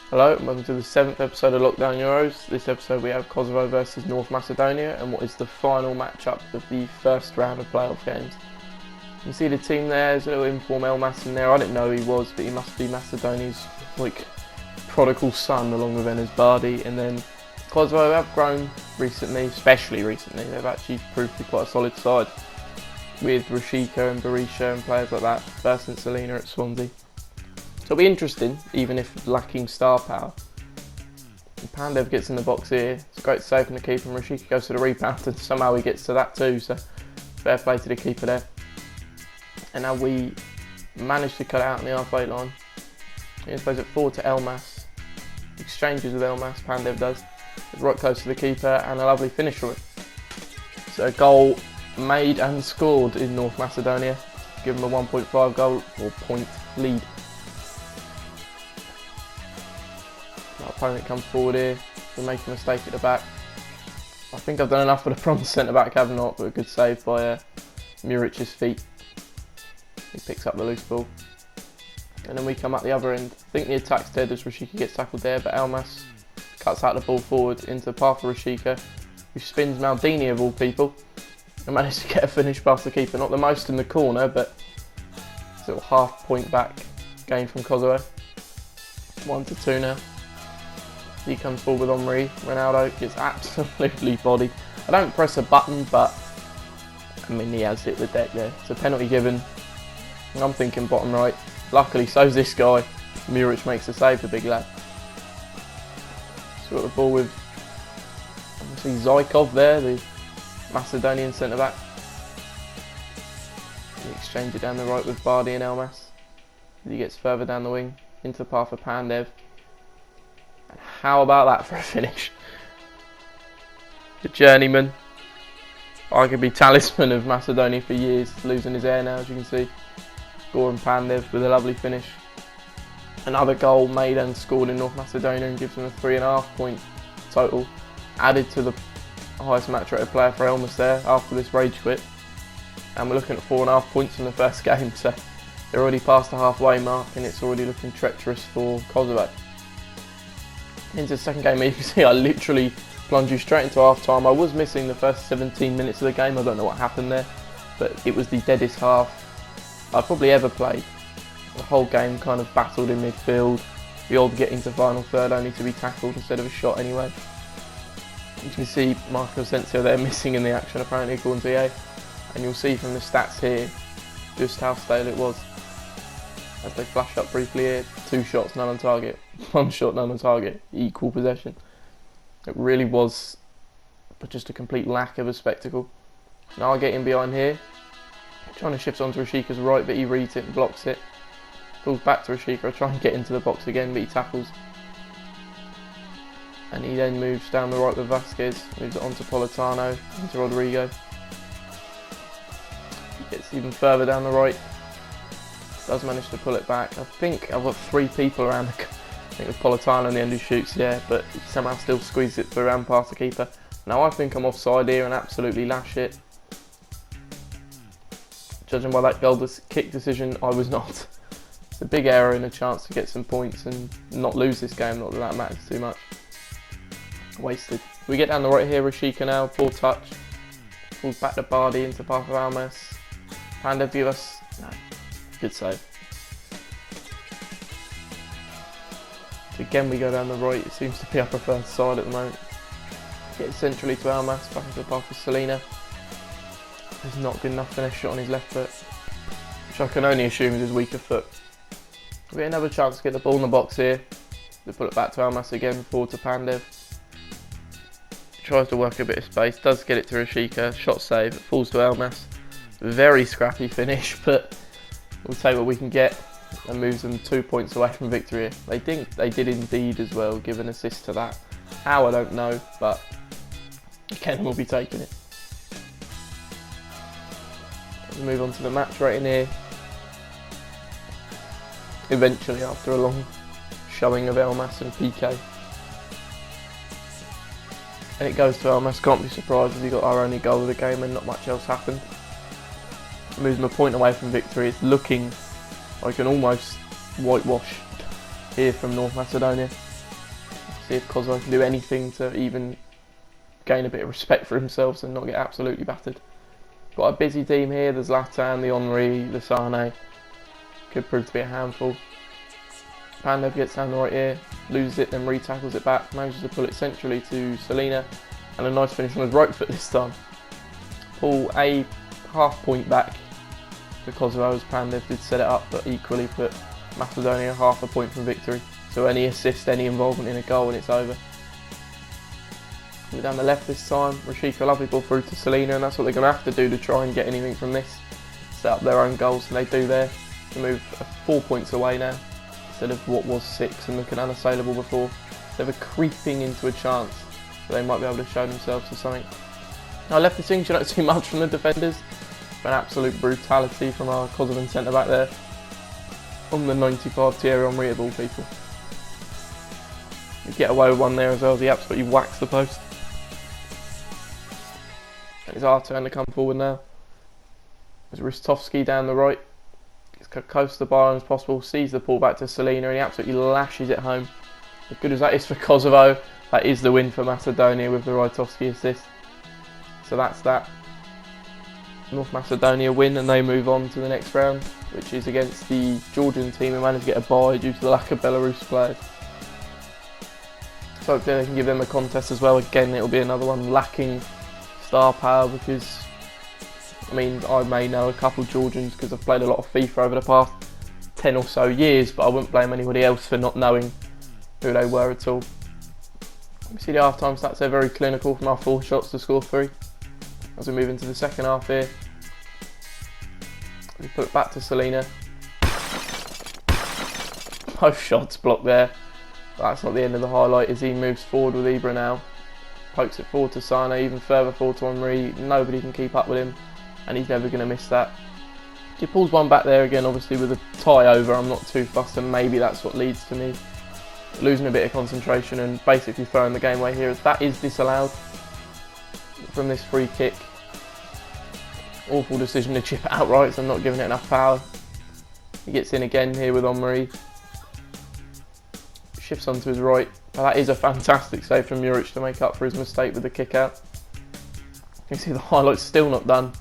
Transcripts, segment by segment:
Hello and welcome to the 7th episode of Lockdown Euros. This episode we have Kosovo versus North Macedonia and what is the final matchup of the first round of playoff games. You can see the team there, there's a little inform Elmas in there. I didn't know who he was, but he must be Macedonia's prodigal son along with Enes Bardi. And then Kosovo have grown recently, especially recently. They've actually proved to be quite a solid side with Rashika and Berisha and players like that, versus Selena at Swansea. So it'll be interesting, even if lacking star power. And Pandev gets in the box here. It's a great save from the keeper, and Rashika goes to the rebound, and somehow he gets to that too. So fair play to the keeper there. And now we manage to cut it out on the halfway line. He plays it forward to Elmas. Exchanges with Elmas, Pandev does. It's right close to the keeper, and a lovely finish from it. So a goal made and scored in North Macedonia. Give them a 1.5 goal or point lead. Our opponent comes forward here, we make a mistake at the back. I think I've done enough for the bronze centre back, have not, but a good save by Muric's feet. He picks up the loose ball. And then we come up the other end. I think the attack's dead as Rashika gets tackled there, but Elmas cuts out the ball forward into the path of Rashika, who spins Maldini of all people, and manages to get a finish past the keeper. Not the most in the corner, but it's a little half point back gain from Kosovo. 1-2 now. He comes forward with Henri. Ronaldo gets absolutely bodied. I don't press a button, but I mean he has hit the deck there. It's a penalty given. And I'm thinking bottom right. Luckily, so's this guy. Muric makes the save, the big lad. So got the ball with obviously Zykov there, the Macedonian centre back. He exchanges it down the right with Bardi and Elmas. He gets further down the wing into the path of Pandev. And how about that for a finish? The journeyman, arguably talisman of Macedonia for years, losing his hair now, as you can see. Goran Pandev with a lovely finish. Another goal made and scored in North Macedonia and gives them a 3.5 point total. Added to the highest match rated player for Elmas there after this rage quit. And we're looking at 4.5 points in the first game, so they're already past the halfway mark and it's already looking treacherous for Kosovo. Into the second game, you can see I literally plunged you straight into half time. I was missing the first 17 minutes of the game. I don't know what happened there, but it was the deadest half I've probably ever played. The whole game kind of battled in midfield. The odd getting to final third only to be tackled instead of a shot anyway. You can see Marco Asensio there missing in the action apparently according to EA. And you'll see from the stats here just how stale it was. As they flash up briefly here, 2 shots, none on target. 1 shot, none on target. Equal possession. It really was just a complete lack of a spectacle. Now I get in behind here. Trying to shift onto Rashika's right, but he reads it and blocks it. Falls back to Rashika. I try and get into the box again, but he tackles. And he then moves down the right with Vasquez. Moves it onto Politano, into Rodrigo. He gets even further down the right. Does manage to pull it back. I think I've got 3 people around the... I think it's Politano in the end who shoots, yeah, but he somehow still squeezes it around past the keeper. Now I think I'm offside here and absolutely lash it. Judging by that goal kick decision, I was not. It's a big error and a chance to get some points and not lose this game, not that that matters too much. Wasted. We get down the right here, Rashika now, poor touch. Falls back to Bardi into path of Elmas. Pandev give us... No. Good save. So again we go down the right, it seems to be our preferred side at the moment. Get centrally to Elmas, back into the path of Selena. He's not good enough finish shot on his left foot, which I can only assume is his weaker foot. We get another chance to get the ball in the box here. They pull it back to Elmas again, forward to Pandev. Tries to work a bit of space, does get it to Rashika, shot save, it falls to Elmas. Very scrappy finish, but we'll take what we can get and moves them 2 points away from victory. They did indeed as well, give an assist to that. How, I don't know, but again we'll be taking it. We move on to the match rating here. Eventually, after a long showing of Elmas and PK. And it goes to Elmas, can't be surprised as he got our only goal of the game and not much else happened. Moves them a point away from victory. It's looking like an almost whitewash here from North Macedonia. See if Kosovo can do anything to even gain a bit of respect for themselves and not get absolutely battered. Got a busy team here. There's Zlatan, the Henry, the Sane. Could prove to be a handful. Pandev gets down the right here, loses it, then re-tackles it back, manages to pull it centrally to Selina, and a nice finish on his right foot this time. Pull a half point back for Kosovo as Pandev did set it up, but equally put Macedonia half a point from victory. So any assist, any involvement in a goal, and it's over. We're down the left this time. Rashika, lovely ball through to Selina, and that's what they're going to have to do to try and get anything from this. Set up their own goals, and they do there. To move 4 points away now, instead of what was 6 and looking unassailable before. They're creeping into a chance that they might be able to show themselves to something. Now left the things, you don't see much from the defenders. An absolute brutality from our Kosovan centre back there. On the 95 Thierry Henry of all people. We get away with one there as well as he absolutely whacks the post. And it's our turn to come forward now. There's Ristovski down the right. He's close to the bar as possible, sees the pull back to Selina, and he absolutely lashes it home. As good as that is for Kosovo, that is the win for Macedonia with the Ristovski assist. So that's that. North Macedonia win and they move on to the next round, which is against the Georgian team who managed to get a bye due to the lack of Belarus players. So hopefully they can give them a contest as well. Again, it'll be another one lacking star power because, I mean, I may know a couple Georgians because I've played a lot of FIFA over the past 10 or so years, but I wouldn't blame anybody else for not knowing who they were at all. We see the half-time stats, they're very clinical from our 4 shots to score 3. As we move into the second half here, we put it back to Selina. Both shots blocked there. But that's not the end of the highlight as he moves forward with Ibra now. Pokes it forward to Sane, even further forward to Henry. Nobody can keep up with him, and he's never going to miss that. He pulls one back there again, obviously with a tie over. I'm not too fussed, and maybe that's what leads to me losing a bit of concentration and basically throwing the game away here, as that is disallowed from this free kick. Awful decision to chip it outright, so I'm not giving it enough power. He gets in again here with Henry. Shifts onto his right. But that is a fantastic save from Muric to make up for his mistake with the kick out. You can see the highlight's still not done.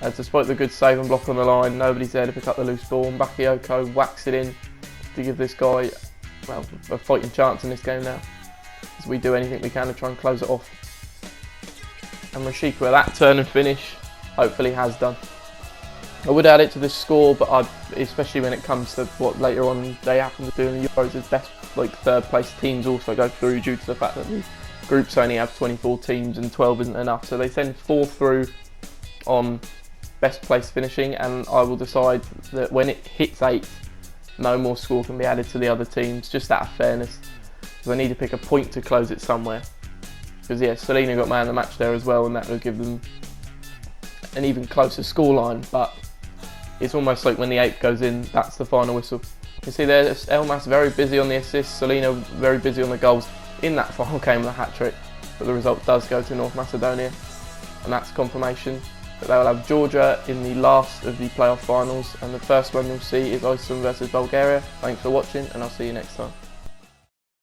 Despite the good save and block on the line, nobody's there to pick up the loose ball. And Bakayoko whacks it in to give this guy, well, a fighting chance in this game now. As we do anything we can to try and close it off. And Rashika with that turn and finish hopefully has done. I would add it to this score, but especially when it comes to what later on they happen to do in the Euros, as best like third place teams also go through due to the fact that the groups only have 24 teams and 12 isn't enough. So they send 4 through on best place finishing, and I will decide that when it hits 8, no more score can be added to the other teams, just out of fairness. Because I need to pick a point to close it somewhere. Because yeah, Selina got man of the match there as well, and that will give them an even closer scoreline, but it's almost like when the 8th goes in, that's the final whistle. You see there, Elmas very busy on the assists, Selina very busy on the goals in that final game of the hat-trick, but the result does go to North Macedonia, and that's confirmation that they will have Georgia in the last of the playoff finals, and the first one you'll see is Iceland versus Bulgaria. Thanks for watching, and I'll see you next time.